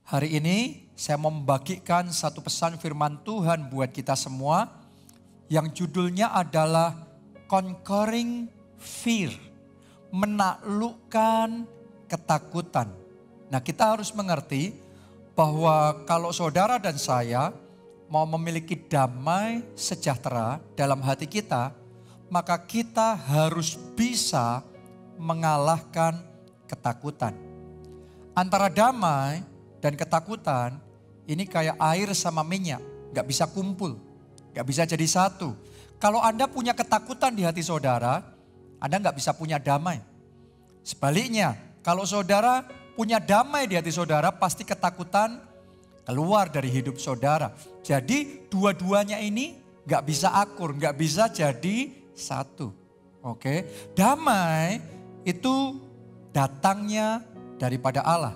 Hari ini saya mau membagikan satu pesan firman Tuhan buat kita semua yang judulnya adalah Conquering Fear, menaklukkan ketakutan. Nah, kita harus mengerti bahwa kalau saudara dan saya mau memiliki damai sejahtera dalam hati kita, maka kita harus bisa mengalahkan ketakutan. Antara damai dan ketakutan ini kayak air sama minyak, gak bisa kumpul, gak bisa jadi satu. Kalau Anda punya ketakutan di hati saudara, Anda gak bisa punya damai. Sebaliknya, kalau saudara punya damai di hati saudara, pasti ketakutan keluar dari hidup saudara. Jadi dua-duanya ini gak bisa akur, gak bisa jadi satu. Oke, damai itu datangnya daripada Allah.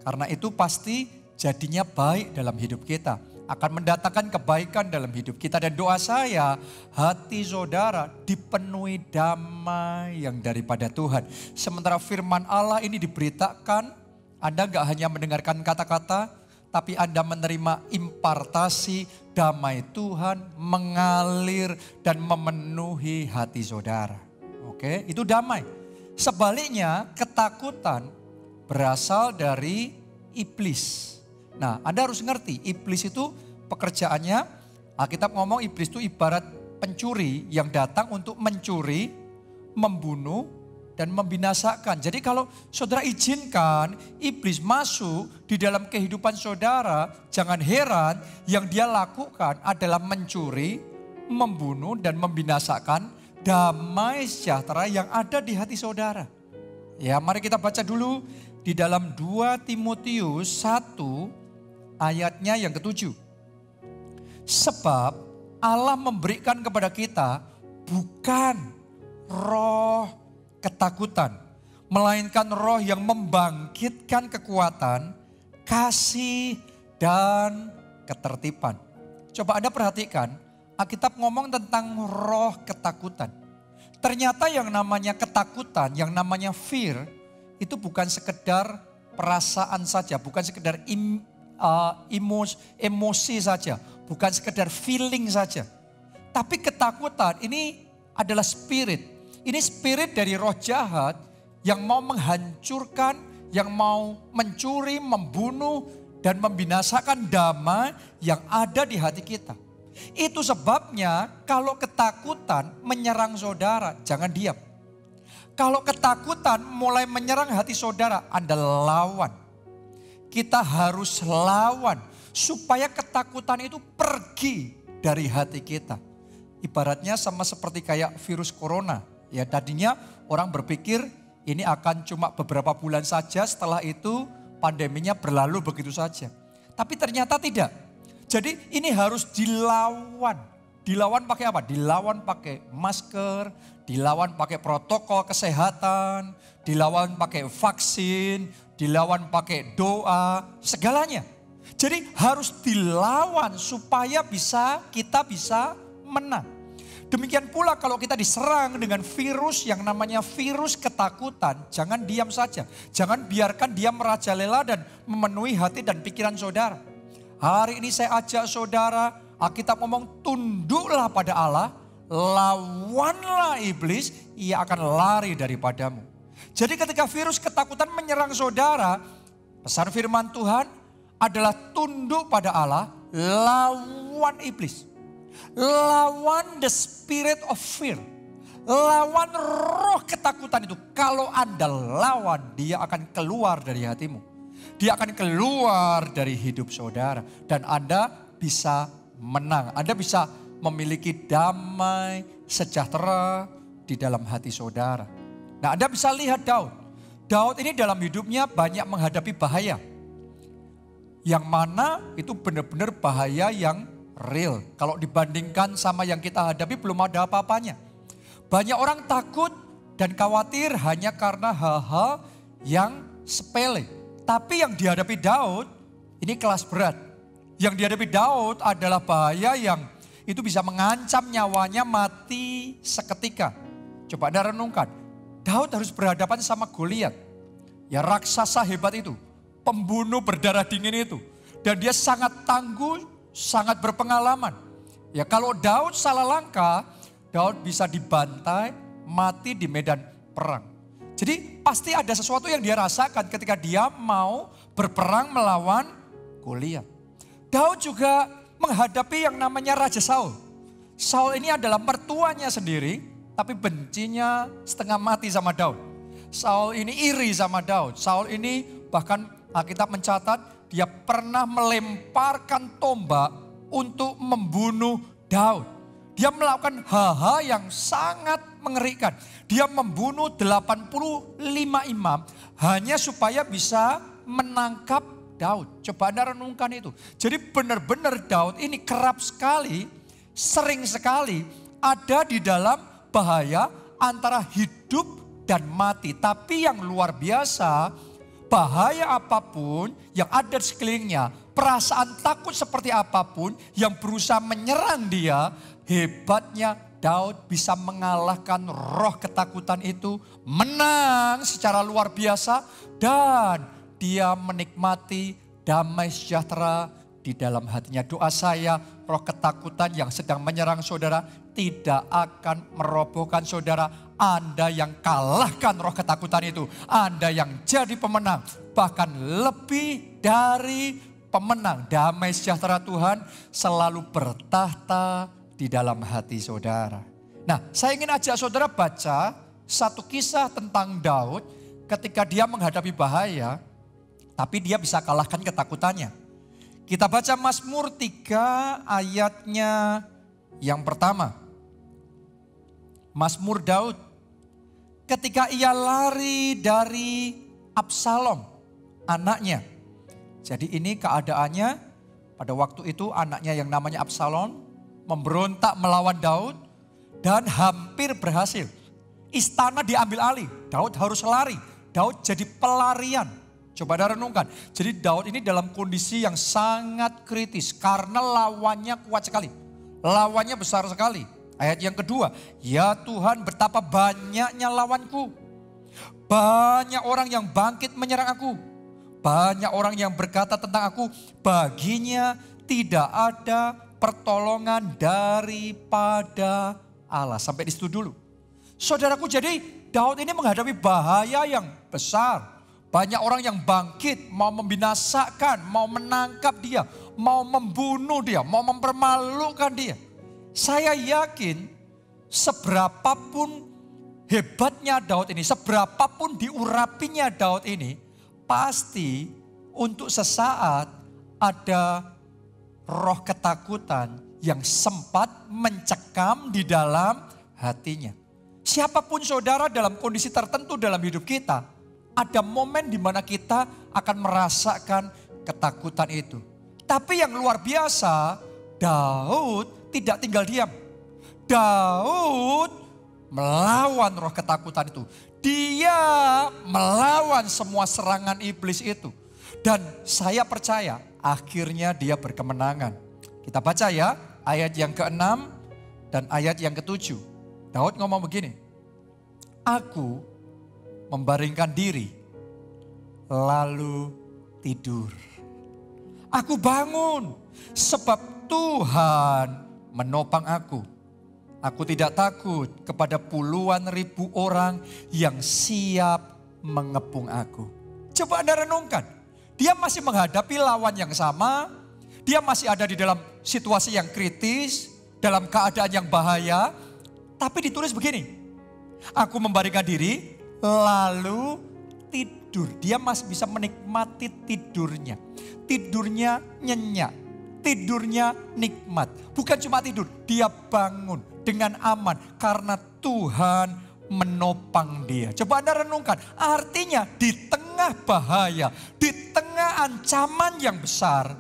Karena itu pasti jadinya baik dalam hidup kita. Akan mendatangkan kebaikan dalam hidup kita. Dan doa saya, hati saudara dipenuhi damai yang daripada Tuhan. Sementara firman Allah ini diberitakan, Anda gak hanya mendengarkan kata-kata, tapi Anda menerima impartasi damai Tuhan mengalir dan memenuhi hati saudara. Oke, itu damai. Sebaliknya ketakutan berasal dari iblis. Nah, Anda harus ngerti, iblis itu pekerjaannya, Alkitab ngomong iblis itu ibarat pencuri yang datang untuk mencuri, membunuh, dan membinasakan. Jadi kalau saudara izinkan iblis masuk di dalam kehidupan saudara, jangan heran yang dia lakukan adalah mencuri, membunuh, dan membinasakan damai sejahtera yang ada di hati saudara. Ya, mari kita baca dulu di dalam 2 Timotius 1 ayatnya yang ke-7. Sebab Allah memberikan kepada kita bukan roh ketakutan, melainkan roh yang membangkitkan kekuatan, kasih, dan ketertiban. Coba Anda perhatikan, Alkitab ngomong tentang roh ketakutan. Ternyata yang namanya ketakutan, yang namanya fear, itu bukan sekedar perasaan saja, bukan sekedar emosi saja, bukan sekedar feeling saja. Tapi ketakutan ini adalah spirit. Ini spirit dari roh jahat yang mau menghancurkan, yang mau mencuri, membunuh, dan membinasakan damai yang ada di hati kita. Itu sebabnya kalau ketakutan menyerang saudara, jangan diam. Kalau ketakutan mulai menyerang hati saudara, Anda lawan. Kita harus lawan supaya ketakutan itu pergi dari hati kita. Ibaratnya sama seperti kayak virus corona. Ya, tadinya orang berpikir ini akan cuma beberapa bulan saja, setelah itu pandeminya berlalu begitu saja. Tapi ternyata tidak. Jadi ini harus dilawan. Dilawan pakai apa? Dilawan pakai masker, dilawan pakai protokol kesehatan, dilawan pakai vaksin, dilawan pakai doa, segalanya. Jadi harus dilawan supaya kita bisa menang. Demikian pula kalau kita diserang dengan virus yang namanya virus ketakutan, jangan diam saja. Jangan biarkan dia merajalela dan memenuhi hati dan pikiran saudara. Hari ini saya ajak saudara, Alkitab ngomong tunduklah pada Allah, lawanlah iblis, ia akan lari daripadamu. Jadi ketika virus ketakutan menyerang saudara, pesan firman Tuhan adalah tunduk pada Allah, lawan iblis. Lawan the spirit of fear. Lawan roh ketakutan itu. Kalau Anda lawan, dia akan keluar dari hatimu. Dia akan keluar dari hidup saudara. Dan Anda bisa menang. Anda bisa memiliki damai, sejahtera di dalam hati saudara. Nah, Anda bisa lihat Daud. Daud ini dalam hidupnya banyak menghadapi bahaya. Yang mana itu benar-benar bahaya yang real. Kalau dibandingkan sama yang kita hadapi belum ada apa-apanya. Banyak orang takut dan khawatir hanya karena hal-hal yang sepele. Tapi yang dihadapi Daud ini kelas berat. Yang dihadapi Daud adalah bahaya yang itu bisa mengancam nyawanya mati seketika. Coba Anda renungkan. Daud harus berhadapan sama Goliat. Ya raksasa hebat itu. pembunuh berdarah dingin itu. Dan dia sangat tangguh, sangat berpengalaman. Ya kalau Daud salah langkah, Daud bisa dibantai, mati di medan perang. Jadi pasti ada sesuatu yang dia rasakan ketika dia mau berperang melawan Goliat. Daud juga menghadapi yang namanya Raja Saul. Saul ini adalah mertuanya sendiri, tapi bencinya setengah mati sama Daud. Saul ini iri sama Daud. Saul ini bahkan Alkitab mencatat dia pernah melemparkan tombak untuk membunuh Daud. Dia melakukan hal-hal yang sangat mengerikan. Dia membunuh 85 imam hanya supaya bisa menangkap Daud. Coba Anda renungkan itu. Jadi benar-benar Daud ini kerap sekali, sering sekali ada di dalam bahaya antara hidup dan mati. Tapi yang luar biasa, bahaya apapun yang ada di sekelilingnya, perasaan takut seperti apapun yang berusaha menyerang dia, hebatnya Daud bisa mengalahkan roh ketakutan itu, menang secara luar biasa, dan dia menikmati damai sejahtera di dalam hatinya. Doa saya, roh ketakutan yang sedang menyerang saudara tidak akan merobohkan saudara. Anda yang kalahkan roh ketakutan itu, Anda yang jadi pemenang, bahkan lebih dari pemenang. Damai sejahtera Tuhan selalu bertahta di dalam hati saudara. Nah, saya ingin ajak saudara baca satu kisah tentang Daud ketika dia menghadapi bahaya, tapi dia bisa kalahkan ketakutannya. Kita baca Mazmur 3 ayatnya yang pertama. Mazmur Daud, ketika ia lari dari Absalom, anaknya. Jadi ini keadaannya pada waktu itu anaknya yang namanya Absalom memberontak melawan Daud dan hampir berhasil. Istana diambil alih, Daud harus lari, Daud jadi pelarian. Coba Anda renungkan, jadi Daud ini dalam kondisi yang sangat kritis karena lawannya kuat sekali. Lawannya besar sekali. Ayat yang kedua, ya Tuhan betapa banyaknya lawanku. Banyak orang yang bangkit menyerang aku. Banyak orang yang berkata tentang aku, baginya tidak ada pertolongan daripada Allah. Sampai di situ dulu. Saudaraku, jadi Daud ini menghadapi bahaya yang besar. Banyak orang yang bangkit, mau membinasakan, mau menangkap dia, mau membunuh dia, mau mempermalukan dia. Saya yakin seberapapun hebatnya Daud ini, seberapapun diurapinya Daud ini, pasti untuk sesaat ada roh ketakutan yang sempat mencekam di dalam hatinya. Siapapun saudara dalam kondisi tertentu dalam hidup kita, ada momen di mana kita akan merasakan ketakutan itu. Tapi yang luar biasa, Daud tidak tinggal diam. Daud melawan roh ketakutan itu. Dia melawan semua serangan iblis itu. Dan saya percaya akhirnya dia berkemenangan. Kita baca ya ayat yang ke-6 dan ayat yang ke-7. Daud ngomong begini. Aku membaringkan diri lalu tidur. Aku bangun sebab Tuhan menopang aku. Aku tidak takut kepada puluhan ribu orang yang siap mengepung aku. Coba Anda renungkan. Dia masih menghadapi lawan yang sama. Dia masih ada di dalam situasi yang kritis. Dalam keadaan yang bahaya. Tapi ditulis begini. Aku membaringkan diri lalu tidur. Dia masih bisa menikmati tidurnya. Tidurnya nyenyak. Tidurnya nikmat. Bukan cuma tidur. Dia bangun dengan aman. Karena Tuhan menopang dia. Coba Anda renungkan. Artinya di tengah bahaya, di tengah ancaman yang besar,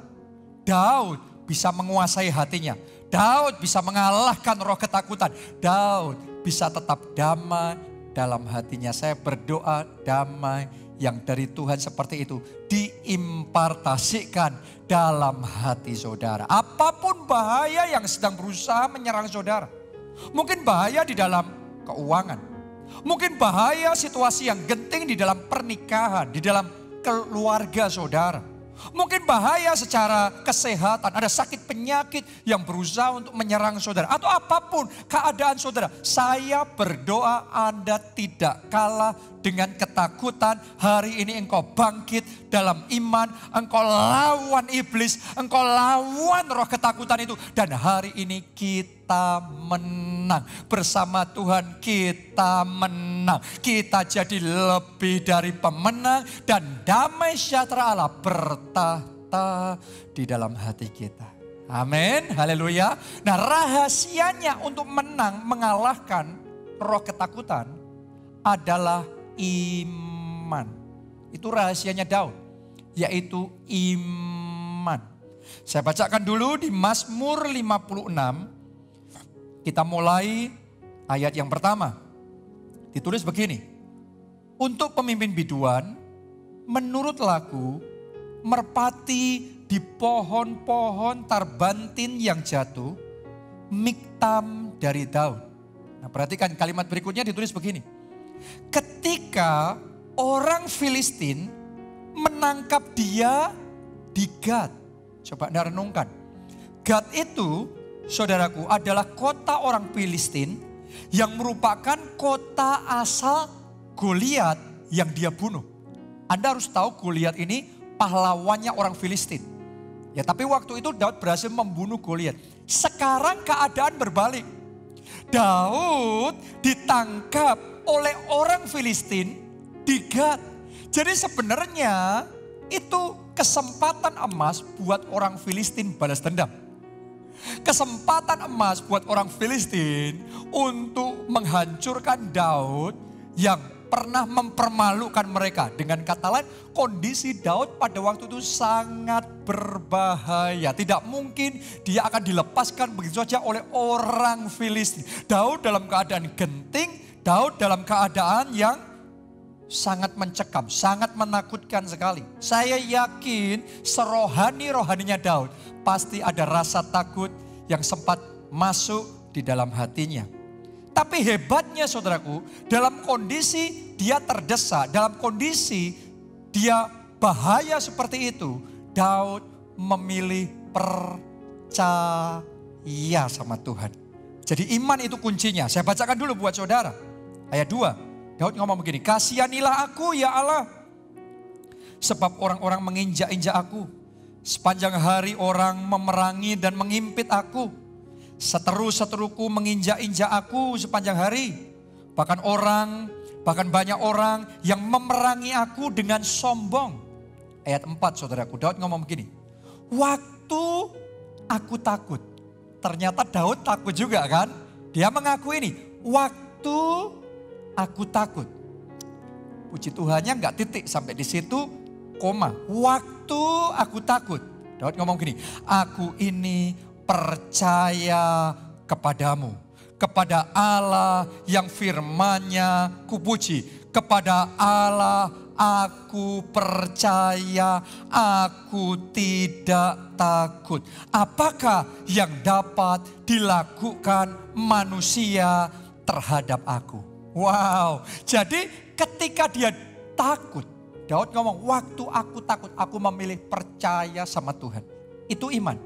Daud bisa menguasai hatinya. Daud bisa mengalahkan roh ketakutan. Daud bisa tetap damai dalam hatinya. Saya berdoa damai yang dari Tuhan seperti itu diimpartasikan dalam hati saudara. Apapun bahaya yang sedang berusaha menyerang saudara. Mungkin bahaya di dalam keuangan. Mungkin bahaya situasi yang genting di dalam pernikahan, di dalam keluarga saudara. Mungkin bahaya secara kesehatan, ada sakit penyakit yang berusaha untuk menyerang saudara. Atau apapun keadaan saudara. Saya berdoa Anda tidak kalah dengan ketakutan. Hari ini engkau bangkit dalam iman. Engkau lawan iblis, engkau lawan roh ketakutan itu. Dan hari ini kita menang. Bersama Tuhan kita menang. Kita jadi lebih dari pemenang. Dan damai sejahtera Allah bertahta di dalam hati kita. Amin, haleluya. Nah, rahasianya untuk menang, mengalahkan roh ketakutan adalah iman. Itu rahasianya Daud, yaitu iman. Saya bacakan dulu di Mazmur 56. Kita mulai ayat yang pertama. Ditulis begini. Untuk pemimpin biduan, menurut lagu, merpati di pohon-pohon tarbantin yang jatuh, miktam dari Daud. Nah, perhatikan kalimat berikutnya ditulis begini. Ketika orang Filistin menangkap dia di Gad. Coba Anda renungkan. Gad itu, saudaraku, adalah kota orang Filistin yang merupakan kota asal Goliat yang dia bunuh. Anda harus tahu Goliat ini pahlawannya orang Filistin. Ya, tapi waktu itu Daud berhasil membunuh Goliat. Sekarang keadaan berbalik. Daud ditangkap oleh orang Filistin di Gad. Jadi sebenarnya itu kesempatan emas buat orang Filistin balas dendam. Kesempatan emas buat orang Filistin untuk menghancurkan Daud yang pernah mempermalukan mereka. Dengan kata lain, kondisi Daud pada waktu itu sangat berbahaya. Tidak mungkin dia akan dilepaskan begitu saja oleh orang Filistin. Daud dalam keadaan genting, Daud dalam keadaan yang sangat mencekam, sangat menakutkan sekali. Saya yakin serohani-rohaninya Daud pasti ada rasa takut yang sempat masuk di dalam hatinya. Tapi hebatnya saudaraku, dalam kondisi dia terdesak, dalam kondisi dia bahaya seperti itu, Daud memilih percaya sama Tuhan. Jadi iman itu kuncinya. Saya bacakan dulu buat saudara. Ayat 2. Daud ngomong begini, kasihanilah aku ya Allah, sebab orang-orang menginjak-injak aku. Sepanjang hari orang memerangi dan mengimpit aku. Seteru-seteruku menginjak-injak aku sepanjang hari. Bahkan banyak orang yang memerangi aku dengan sombong. Ayat 4 saudaraku, Daud ngomong begini, waktu aku takut. Ternyata Daud takut juga kan. Dia mengaku ini, waktu aku takut. Puji Tuhannya enggak titik sampai di situ, koma. Waktu aku takut. Daud ngomong gini, aku ini percaya kepadamu. Kepada Allah yang firman-Nya kupuji. Kepada Allah aku percaya, aku tidak takut. Apakah yang dapat dilakukan manusia terhadap aku? Wow, jadi ketika dia takut, Daud ngomong, waktu aku takut, aku memilih percaya sama Tuhan. Itu iman.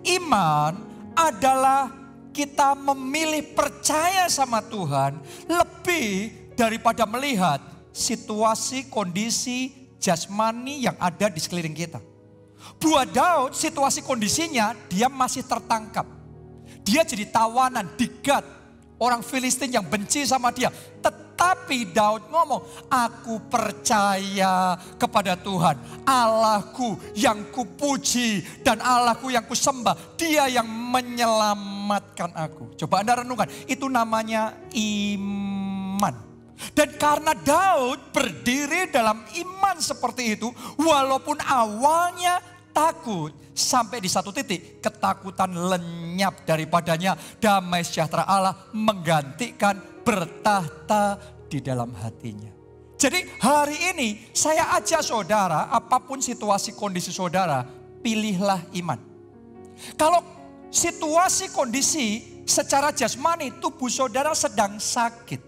Iman adalah kita memilih percaya sama Tuhan lebih daripada melihat situasi, kondisi, jasmani yang ada di sekeliling kita. Buat Daud, situasi kondisinya dia masih tertangkap. Dia jadi tawanan di Gad. Orang Filistin yang benci sama dia. Tetapi Daud ngomong, aku percaya kepada Tuhan. Allahku yang kupuji dan Allahku yang kusembah. Dia yang menyelamatkan aku. Coba Anda renungkan, itu namanya iman. Dan karena Daud berdiri dalam iman seperti itu, walaupun awalnya takut, sampai di satu titik ketakutan lenyap daripadanya. Damai sejahtera Allah menggantikan bertahta di dalam hatinya. Jadi hari ini saya ajak saudara, apapun situasi kondisi saudara, pilihlah iman. Kalau situasi kondisi secara jasmani tubuh saudara sedang sakit,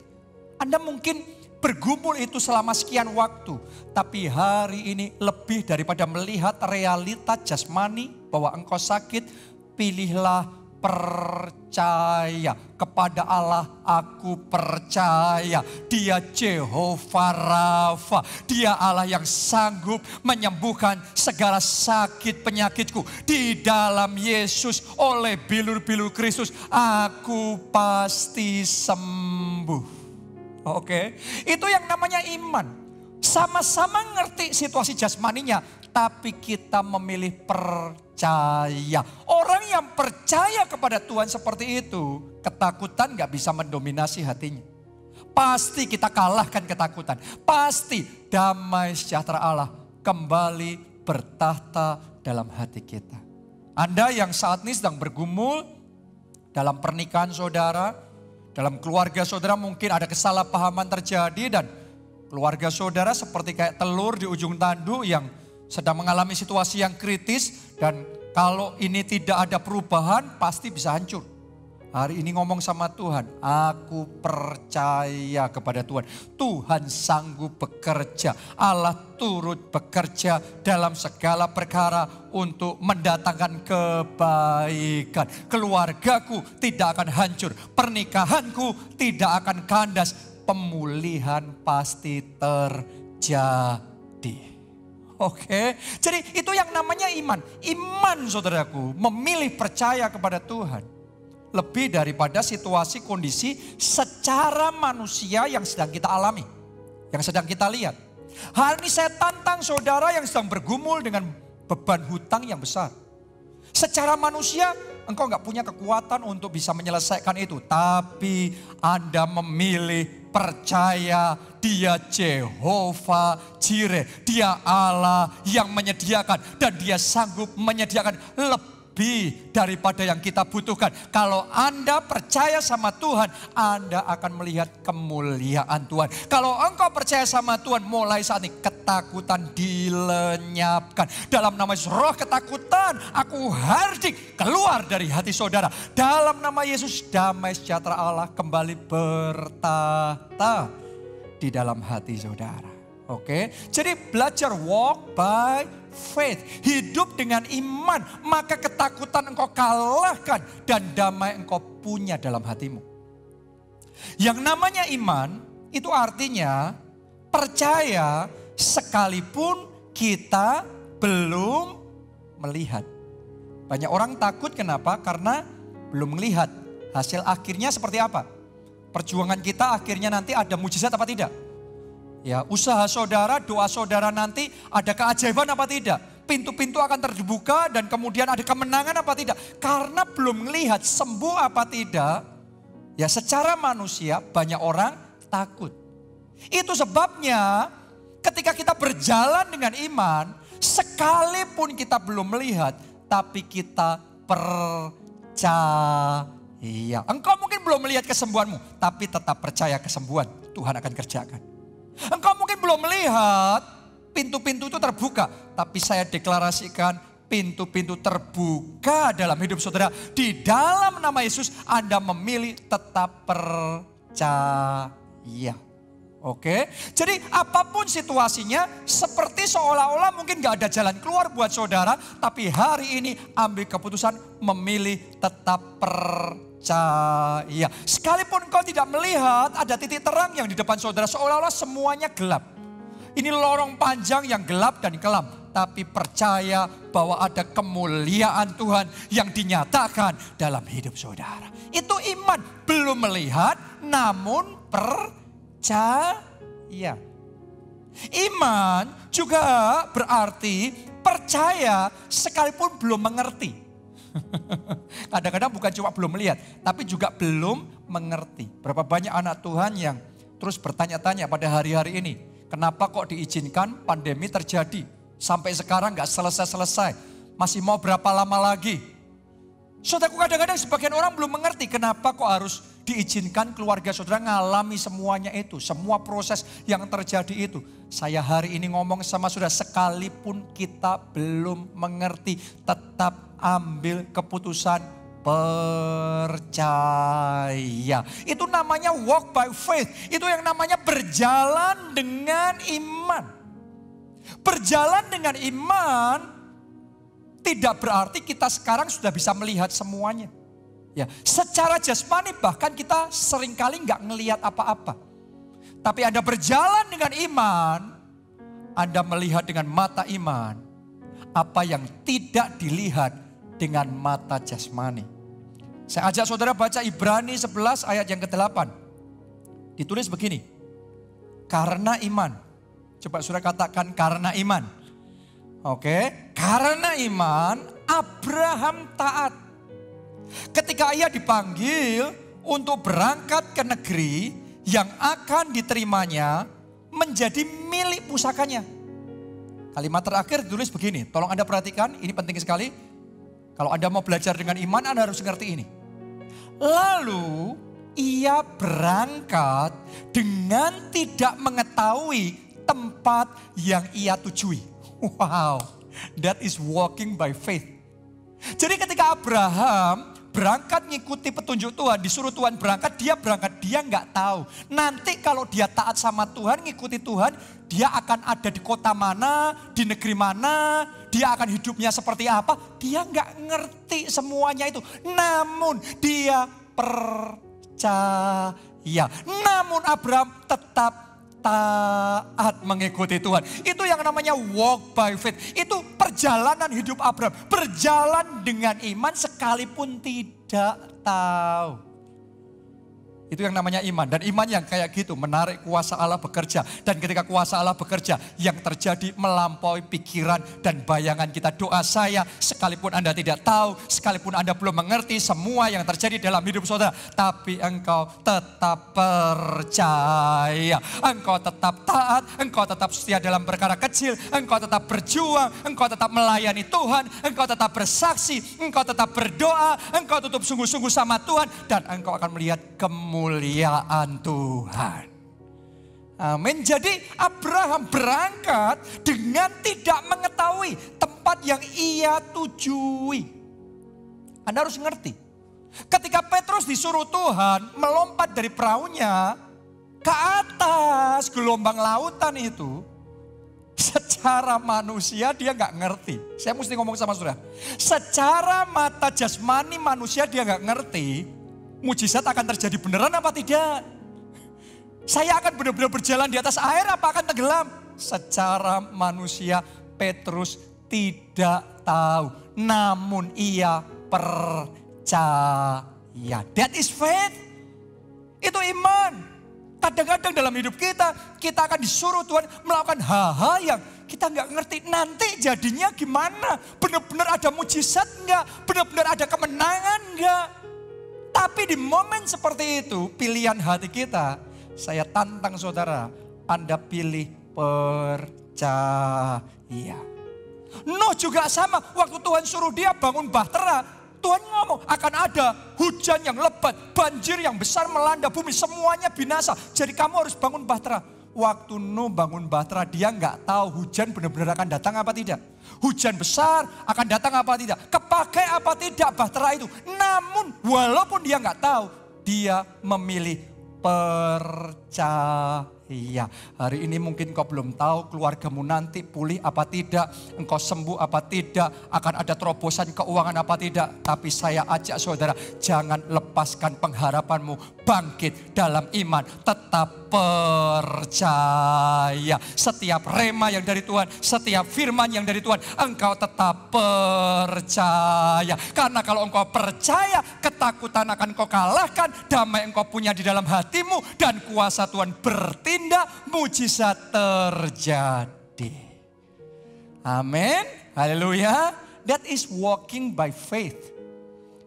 Anda mungkin bergumul itu selama sekian waktu. Tapi hari ini lebih daripada melihat realita jasmani bahwa engkau sakit, pilihlah percaya kepada Allah. Aku percaya Dia Jehovah Rafa. Dia Allah yang sanggup menyembuhkan segala sakit penyakitku. Di dalam Yesus, oleh bilur-bilur Kristus, aku pasti sembuh. Oke, itu yang namanya iman. Sama-sama ngerti situasi jasmaninya, tapi kita memilih percaya. Orang yang percaya kepada Tuhan seperti itu, ketakutan gak bisa mendominasi hatinya. Pasti kita kalahkan ketakutan. Pasti damai sejahtera Allah kembali bertahta dalam hati kita. Anda yang saat ini sedang bergumul dalam pernikahan saudara, dalam keluarga saudara mungkin ada kesalahpahaman terjadi dan keluarga saudara seperti kayak telur di ujung tanduk yang sedang mengalami situasi yang kritis dan kalau ini tidak ada perubahan pasti bisa hancur. Hari ini ngomong sama Tuhan, aku percaya kepada Tuhan. Tuhan sanggup bekerja, Allah turut bekerja dalam segala perkara untuk mendatangkan kebaikan. Keluargaku tidak akan hancur, pernikahanku tidak akan kandas, pemulihan pasti terjadi. Oke, jadi itu yang namanya iman. Iman saudaraku, memilih percaya kepada Tuhan. Lebih daripada situasi kondisi secara manusia yang sedang kita alami. Yang sedang kita lihat. Hari ini saya tantang saudara yang sedang bergumul dengan beban hutang yang besar. Secara manusia engkau gak punya kekuatan untuk bisa menyelesaikan itu. Tapi Anda memilih percaya Dia Jehovah Jireh. Dia Allah yang menyediakan dan Dia sanggup menyediakan lebih daripada yang kita butuhkan. Kalau Anda percaya sama Tuhan, Anda akan melihat kemuliaan Tuhan. Kalau engkau percaya sama Tuhan, mulai saat ini ketakutan dilenyapkan. Dalam nama Yesus, roh ketakutan aku hardik keluar dari hati saudara. Dalam nama Yesus, damai sejahtera Allah kembali bertahta di dalam hati saudara. Oke, jadi belajar walk by faith, hidup dengan iman, maka ketakutan engkau kalahkan dan damai engkau punya dalam hatimu. Yang namanya iman itu artinya percaya sekalipun kita belum melihat. Banyak orang takut kenapa? Karena belum melihat hasil akhirnya seperti apa. Perjuangan kita akhirnya nanti ada mujizat apa tidak? Ya, usaha saudara, doa saudara nanti ada keajaiban apa tidak? Pintu-pintu akan terbuka dan kemudian ada kemenangan apa tidak? Karena belum melihat sembuh apa tidak, ya secara manusia banyak orang takut. Itu sebabnya ketika kita berjalan dengan iman, sekalipun kita belum melihat, tapi kita percaya. Engkau mungkin belum melihat kesembuhanmu, tapi tetap percaya kesembuhan Tuhan akan kerjakan. Engkau mungkin belum melihat pintu-pintu itu terbuka. Tapi saya deklarasikan pintu-pintu terbuka dalam hidup saudara. Di dalam nama Yesus Anda memilih tetap percaya. Oke, jadi apapun situasinya seperti seolah-olah mungkin gak ada jalan keluar buat saudara. Tapi hari ini ambil keputusan memilih tetap percaya. Sekalipun engkau tidak melihat ada titik terang yang di depan saudara, seolah-olah semuanya gelap. Ini lorong panjang yang gelap dan kelam. Tapi percaya bahwa ada kemuliaan Tuhan yang dinyatakan dalam hidup saudara. Itu iman, belum melihat namun percaya. Iman juga berarti percaya sekalipun belum mengerti. Kadang-kadang bukan cuma belum melihat, tapi juga belum mengerti. Berapa banyak anak Tuhan yang terus bertanya-tanya pada hari-hari ini, kenapa kok diizinkan pandemi terjadi? Sampai sekarang gak selesai-selesai, masih mau berapa lama lagi? Saudaraku, kadang-kadang sebagian orang belum mengerti kenapa kok harus diizinkan keluarga saudara ngalami semuanya itu. Semua proses yang terjadi itu. Saya hari ini ngomong sama saudara, sekalipun kita belum mengerti, tetap ambil keputusan percaya. Itu namanya walk by faith. Itu yang namanya berjalan dengan iman. Berjalan dengan iman tidak berarti kita sekarang sudah bisa melihat semuanya. Ya, secara jasmani bahkan kita seringkali nggak ngelihat apa-apa. Tapi Anda berjalan dengan iman, Anda melihat dengan mata iman apa yang tidak dilihat dengan mata jasmani. Saya ajak saudara baca Ibrani 11 ayat yang ke-8. Ditulis begini. Karena iman. Coba saudara katakan karena iman. Oke, karena iman Abraham taat. Ketika ia dipanggil untuk berangkat ke negeri yang akan diterimanya menjadi milik pusakanya. Kalimat terakhir ditulis begini, tolong Anda perhatikan, ini penting sekali. Kalau Anda mau belajar dengan iman, Anda harus ngerti ini. Lalu ia berangkat dengan tidak mengetahui tempat yang ia tujui. Wow, that is walking by faith. Jadi ketika Abraham berangkat ngikuti petunjuk Tuhan, disuruh Tuhan berangkat, dia nggak tahu. Nanti kalau dia taat sama Tuhan, ngikuti Tuhan, dia akan ada di kota mana, di negeri mana, dia akan hidupnya seperti apa, dia nggak ngerti semuanya itu. Namun dia percaya. Namun Abraham tetap taat mengikuti Tuhan. Itu yang namanya walk by faith. Itu perjalanan hidup Abraham. Berjalan dengan iman sekalipun tidak tahu. Itu yang namanya iman. Dan iman yang kayak gitu menarik kuasa Allah bekerja. Dan ketika kuasa Allah bekerja, yang terjadi melampaui pikiran dan bayangan kita. Doa saya, sekalipun Anda tidak tahu, sekalipun Anda belum mengerti semua yang terjadi dalam hidup saudara. Tapi engkau tetap percaya. Engkau tetap taat, engkau tetap setia dalam perkara kecil. Engkau tetap berjuang, engkau tetap melayani Tuhan. Engkau tetap bersaksi, engkau tetap berdoa. Engkau tutup sungguh-sungguh sama Tuhan. Dan engkau akan melihat kemuliaan Tuhan. Amin. Jadi Abraham berangkat dengan tidak mengetahui tempat yang ia tujui. Anda harus ngerti. Ketika Petrus disuruh Tuhan melompat dari perahunya ke atas gelombang lautan itu, secara manusia dia nggak ngerti. Saya mesti ngomong sama saudara. Secara mata jasmani manusia dia nggak ngerti. Mujizat akan terjadi beneran apa tidak? Saya akan benar-benar berjalan di atas air apa akan tenggelam? Secara manusia Petrus tidak tahu. Namun ia percaya. That is faith. Itu iman. Kadang-kadang dalam hidup kita akan disuruh Tuhan melakukan hal-hal yang kita nggak ngerti. Nanti jadinya gimana? Benar-benar ada mujizat nggak? Benar-benar ada kemenangan nggak? Tapi di momen seperti itu, pilihan hati kita, saya tantang saudara, Anda pilih percaya. Nuh juga sama, waktu Tuhan suruh dia bangun bahtera, Tuhan ngomong akan ada hujan yang lebat, banjir yang besar melanda bumi, semuanya binasa. Jadi kamu harus bangun bahtera. Waktu Nuh bangun bahtera, dia nggak tahu hujan benar-benar akan datang apa tidak. Hujan besar akan datang apa tidak. Kepakai apa tidak bahtera itu. Namun walaupun dia nggak tahu, dia memilih percaya. Hari ini mungkin kau belum tahu keluargamu nanti pulih apa tidak. Engkau sembuh apa tidak. Akan ada terobosan keuangan apa tidak. Tapi saya ajak saudara, jangan lepaskan pengharapanmu. Bangkit dalam iman. Tetap percaya. Setiap rema yang dari Tuhan. Setiap firman yang dari Tuhan. Engkau tetap percaya. Karena kalau engkau percaya, ketakutan akan kau kalahkan. Damai engkau punya di dalam hatimu. Dan kuasa Tuhan bertindak, mujizat terjadi. Amin. Haleluya. That is walking by faith.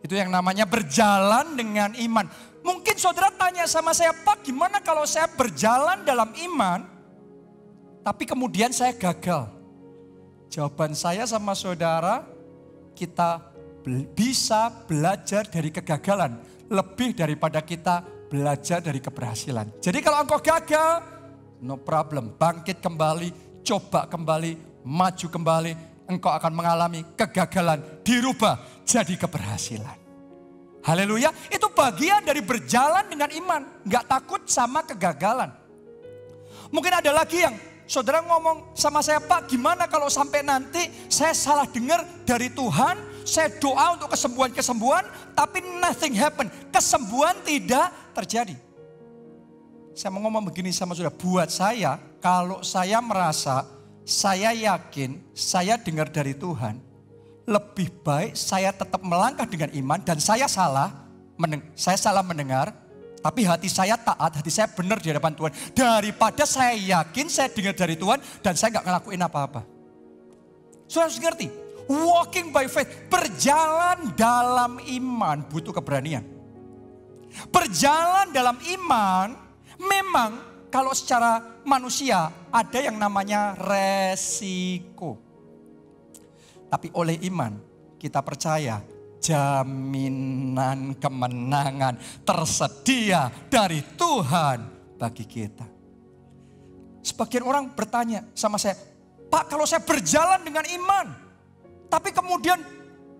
Itu yang namanya berjalan dengan iman. Mungkin saudara tanya sama saya, Pak, gimana kalau saya berjalan dalam iman, tapi kemudian saya gagal? Jawaban saya sama saudara, kita bisa belajar dari kegagalan lebih daripada kita belajar dari keberhasilan. Jadi kalau engkau gagal, no problem, bangkit kembali, coba kembali, maju kembali, engkau akan mengalami kegagalan dirubah jadi keberhasilan. Haleluya, itu bagian dari berjalan dengan iman. Gak takut sama kegagalan. Mungkin ada lagi yang saudara ngomong sama saya, Pak gimana kalau sampai nanti saya salah dengar dari Tuhan, saya doa untuk kesembuhan-kesembuhan, tapi nothing happen. Kesembuhan tidak terjadi. Saya mau ngomong begini sama saudara, buat saya, kalau saya merasa, saya yakin, saya dengar dari Tuhan, lebih baik saya tetap melangkah dengan iman dan saya salah mendengar, tapi hati saya taat, hati saya benar di hadapan Tuhan. Daripada saya yakin saya dengar dari Tuhan dan saya nggak ngelakuin apa-apa. Saudara harus ngerti, walking by faith, berjalan dalam iman butuh keberanian. Berjalan dalam iman memang kalau secara manusia ada yang namanya resiko. Tapi oleh iman kita percaya jaminan kemenangan tersedia dari Tuhan bagi kita. Sebagian orang bertanya sama saya, Pak kalau saya berjalan dengan iman, tapi kemudian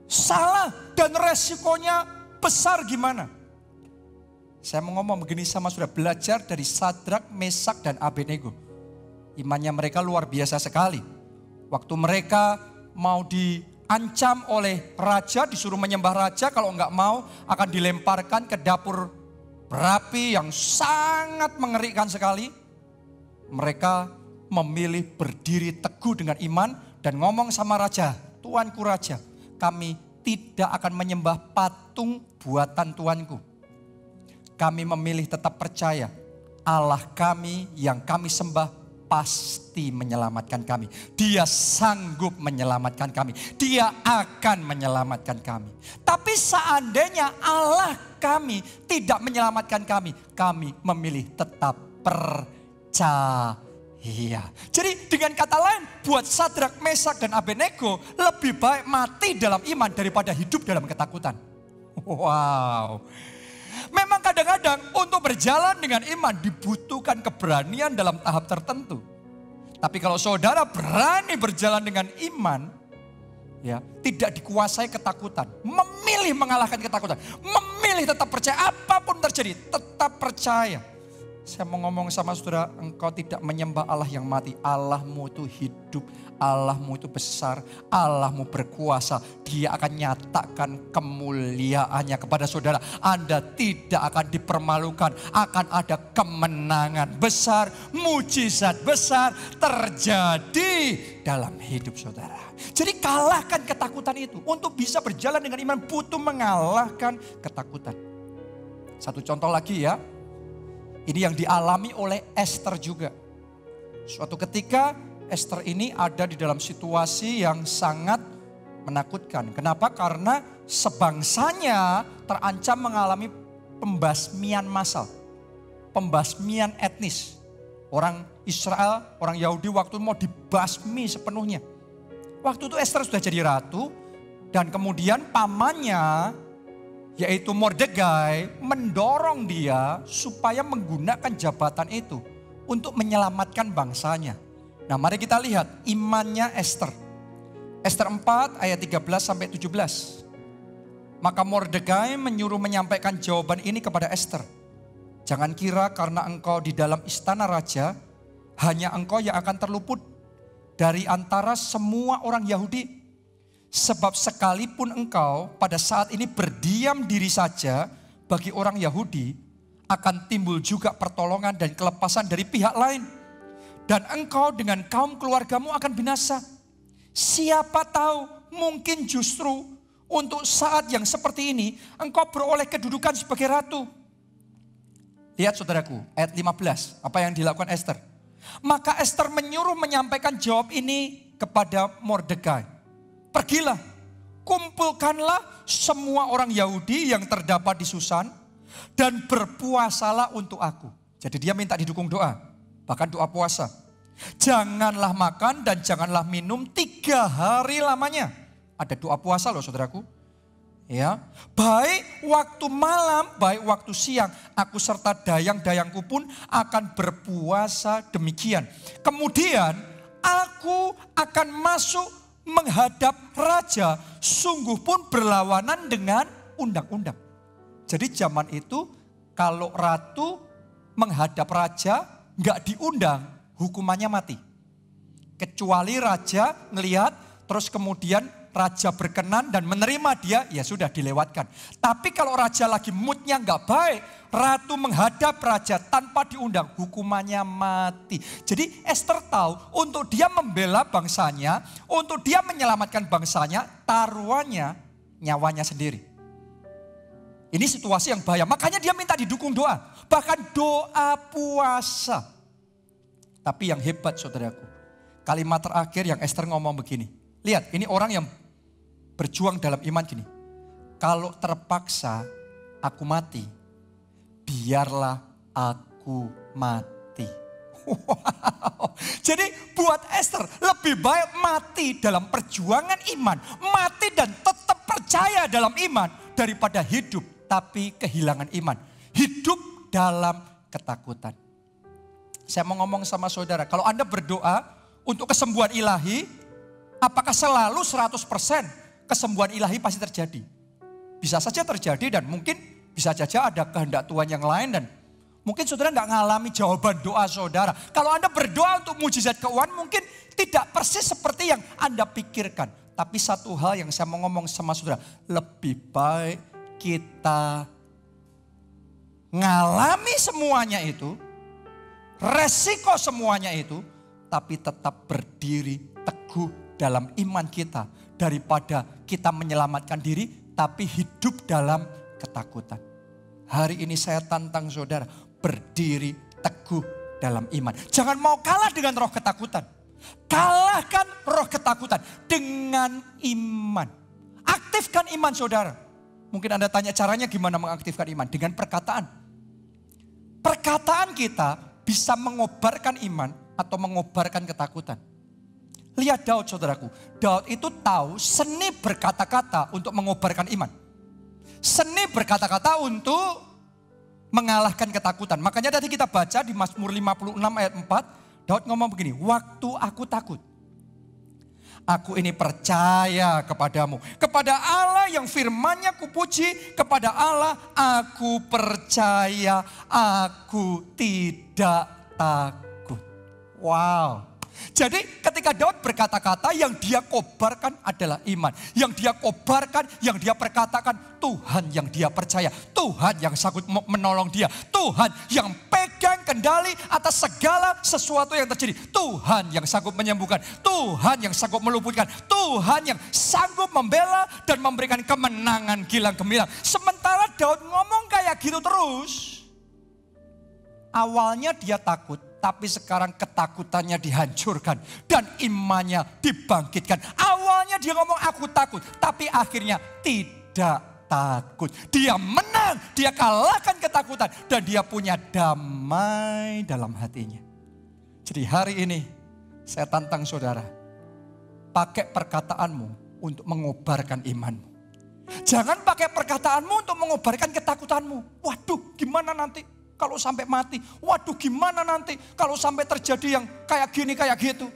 salah dan resikonya besar gimana? Saya mau ngomong begini sama saudara, belajar dari Sadrak, Mesak dan Abednego. Imannya mereka luar biasa sekali. Waktu mereka mau diancam oleh raja, disuruh menyembah raja, kalau enggak mau akan dilemparkan ke dapur berapi yang sangat mengerikan sekali. Mereka memilih berdiri teguh dengan iman dan ngomong sama raja, Tuanku raja, kami tidak akan menyembah patung buatan Tuanku. Kami memilih tetap percaya Allah kami yang kami sembah pasti menyelamatkan kami. Dia sanggup menyelamatkan kami. Dia akan menyelamatkan kami. Tapi seandainya Allah kami tidak menyelamatkan kami, kami memilih tetap percaya. Jadi dengan kata lain, buat Sadrak, Mesak dan Abednego lebih baik mati dalam iman daripada hidup dalam ketakutan. Wow. Memang kadang-kadang untuk berjalan dengan iman dibutuhkan keberanian dalam tahap tertentu. Tapi kalau saudara berani berjalan dengan iman, ya, tidak dikuasai ketakutan, memilih mengalahkan ketakutan, memilih tetap percaya apapun terjadi, tetap percaya. Saya mau ngomong sama saudara, engkau tidak menyembah Allah yang mati. Allahmu itu hidup, Allahmu itu besar, Allahmu berkuasa. Dia akan nyatakan kemuliaannya kepada saudara. Anda tidak akan dipermalukan, akan ada kemenangan besar, mujizat besar terjadi dalam hidup saudara. Jadi kalahkan ketakutan itu. Untuk bisa berjalan dengan iman butuh mengalahkan ketakutan. Satu contoh lagi ya. Ini yang dialami oleh Esther juga. Suatu ketika Esther ini ada di dalam situasi yang sangat menakutkan. Kenapa? Karena sebangsanya terancam mengalami pembasmian massal. Pembasmian etnis. Orang Israel, orang Yahudi waktu itu mau dibasmi sepenuhnya. Waktu itu Esther sudah jadi ratu dan kemudian pamannya yaitu Mordekai mendorong dia supaya menggunakan jabatan itu untuk menyelamatkan bangsanya. Nah mari kita lihat imannya Esther. Esther 4 ayat 13 sampai 17. Maka Mordekai menyuruh menyampaikan jawaban ini kepada Esther. Jangan kira karena engkau di dalam istana raja, hanya engkau yang akan terluput dari antara semua orang Yahudi. Sebab sekalipun engkau pada saat ini berdiam diri saja bagi orang Yahudi, akan timbul juga pertolongan dan kelepasan dari pihak lain. Dan engkau dengan kaum keluargamu akan binasa. Siapa tahu mungkin justru untuk saat yang seperti ini engkau beroleh kedudukan sebagai ratu. Lihat saudaraku ayat 15 apa yang dilakukan Esther. Maka Esther menyuruh menyampaikan jawab ini kepada Mordekai. Pergilah, kumpulkanlah semua orang Yahudi yang terdapat di Susan dan berpuasalah untuk aku. Jadi dia minta didukung doa, bahkan doa puasa. Janganlah makan dan janganlah minum 3 hari lamanya. Ada doa puasa loh saudaraku. Ya, baik waktu malam, baik waktu siang, aku serta dayang-dayangku pun akan berpuasa demikian. Kemudian aku akan masuk menghadap raja, sungguh pun berlawanan dengan undang-undang. Jadi zaman itu kalau ratu menghadap raja nggak diundang, hukumannya mati. Kecuali raja ngelihat terus kemudian raja berkenan dan menerima dia, ya sudah dilewatkan. Tapi kalau raja lagi moodnya nggak baik, ratu menghadap raja tanpa diundang, hukumannya mati. Jadi Esther tahu untuk dia membela bangsanya, untuk dia menyelamatkan bangsanya, taruhannya nyawanya sendiri. Ini situasi yang bahaya, makanya dia minta didukung doa. Bahkan doa puasa. Tapi yang hebat saudaraku, kalimat terakhir yang Esther ngomong begini. Lihat, ini orang yang berjuang dalam iman gini. Kalau terpaksa aku mati, biarlah aku mati. Wow. Jadi buat Esther lebih baik mati dalam perjuangan iman. Mati dan tetap percaya dalam iman daripada hidup tapi kehilangan iman. Hidup dalam ketakutan. Saya mau ngomong sama saudara, kalau Anda berdoa untuk kesembuhan ilahi, apakah selalu 100% kesembuhan ilahi pasti terjadi? Bisa saja terjadi dan mungkin bisa saja ada kehendak Tuhan yang lain dan mungkin saudara nggak ngalami jawaban doa saudara. Kalau Anda berdoa untuk mujizat keuangan mungkin tidak persis seperti yang Anda pikirkan. Tapi satu hal yang saya mau ngomong sama saudara, lebih baik kita ngalami semuanya itu, resiko semuanya itu, tapi tetap berdiri teguh dalam iman kita daripada kita menyelamatkan diri tapi hidup dalam ketakutan. Hari ini saya tantang saudara, berdiri teguh dalam iman. Jangan mau kalah dengan roh ketakutan. Kalahkan roh ketakutan dengan iman. Aktifkan iman saudara. Mungkin Anda tanya caranya gimana mengaktifkan iman? Dengan perkataan. Perkataan kita bisa mengobarkan iman atau mengobarkan ketakutan. Lihat Daud saudaraku. Daud itu tahu seni berkata-kata untuk mengobarkan iman. Seni berkata-kata untuk mengalahkan ketakutan. Makanya tadi kita baca di Mazmur 56 ayat 4. Daud ngomong begini, waktu aku takut. Aku ini percaya kepadamu. Kepada Allah yang firman-Nya kupuji. Kepada Allah aku percaya. Aku tidak takut. Wow. Jadi ketika Daud berkata-kata yang dia kobarkan adalah iman. Yang dia kobarkan, yang dia perkatakan Tuhan yang dia percaya. Tuhan yang sanggup menolong dia. Tuhan yang pegang kendali atas segala sesuatu yang terjadi. Tuhan yang sanggup menyembuhkan. Tuhan yang sanggup meluputkan. Tuhan yang sanggup membela dan memberikan kemenangan gilang gemilang. Sementara Daud ngomong kayak gitu terus. Awalnya dia takut. Tapi sekarang ketakutannya dihancurkan dan imannya dibangkitkan. Awalnya dia ngomong aku takut, tapi akhirnya tidak takut. Dia menang, dia kalahkan ketakutan dan dia punya damai dalam hatinya. Jadi hari ini saya tantang saudara, pakai perkataanmu untuk mengobarkan imanmu. Jangan pakai perkataanmu untuk mengobarkan ketakutanmu. Waduh, gimana nanti? Kalau sampai mati, waduh gimana nanti kalau sampai terjadi yang kayak gini, kayak gitu.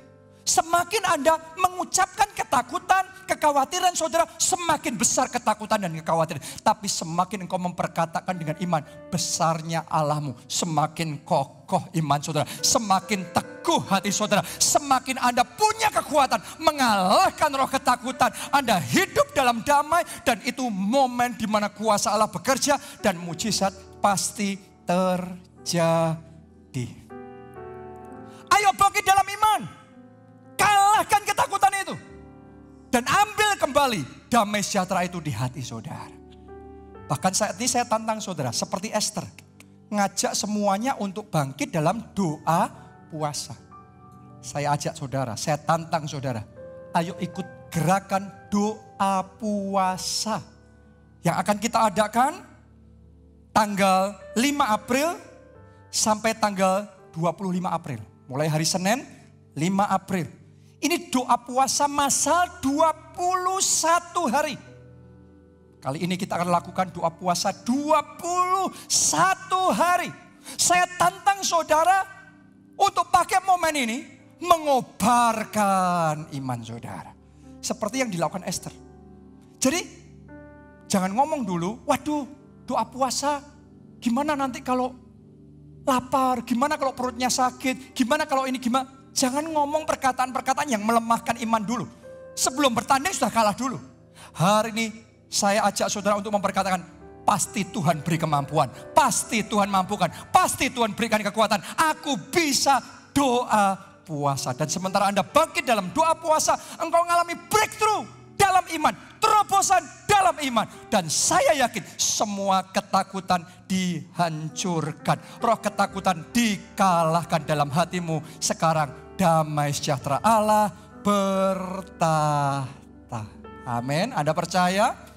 Semakin Anda mengucapkan ketakutan, kekhawatiran saudara, semakin besar ketakutan dan kekhawatiran. Tapi semakin engkau memperkatakan dengan iman, besarnya Allahmu, semakin kokoh iman saudara. Semakin teguh hati saudara, semakin Anda punya kekuatan mengalahkan roh ketakutan. Anda hidup dalam damai dan itu momen di mana kuasa Allah bekerja dan mujizat pasti terjadi. Ayo bangkit dalam iman. Kalahkan ketakutan itu. Dan ambil kembali damai sejahtera itu di hati saudara. Bahkan saat ini saya tantang saudara seperti Esther. Ngajak semuanya untuk bangkit dalam doa puasa. Saya ajak saudara, saya tantang saudara. Ayo ikut gerakan doa puasa. Yang akan kita adakan tanggal 5 April sampai tanggal 25 April. Mulai hari Senin 5 April. Ini doa puasa masal 21 hari. Kali ini kita akan lakukan doa puasa 21 hari. Saya tantang saudara untuk pakai momen ini mengobarkan iman saudara. Seperti yang dilakukan Esther. Jadi jangan ngomong dulu, waduh doa puasa, gimana nanti kalau lapar, gimana kalau perutnya sakit, gimana kalau ini gimana. Jangan ngomong perkataan-perkataan yang melemahkan iman dulu. Sebelum bertanding sudah kalah dulu. Hari ini saya ajak saudara untuk memperkatakan, pasti Tuhan beri kemampuan, pasti Tuhan mampukan, pasti Tuhan berikan kekuatan. Aku bisa doa puasa. Dan sementara Anda bangkit dalam doa puasa, engkau mengalami breakthrough dalam iman, terobosan dalam iman. Dan saya yakin semua ketakutan dihancurkan. Roh ketakutan dikalahkan dalam hatimu. Sekarang damai sejahtera Allah bertahta. Amin. Anda percaya?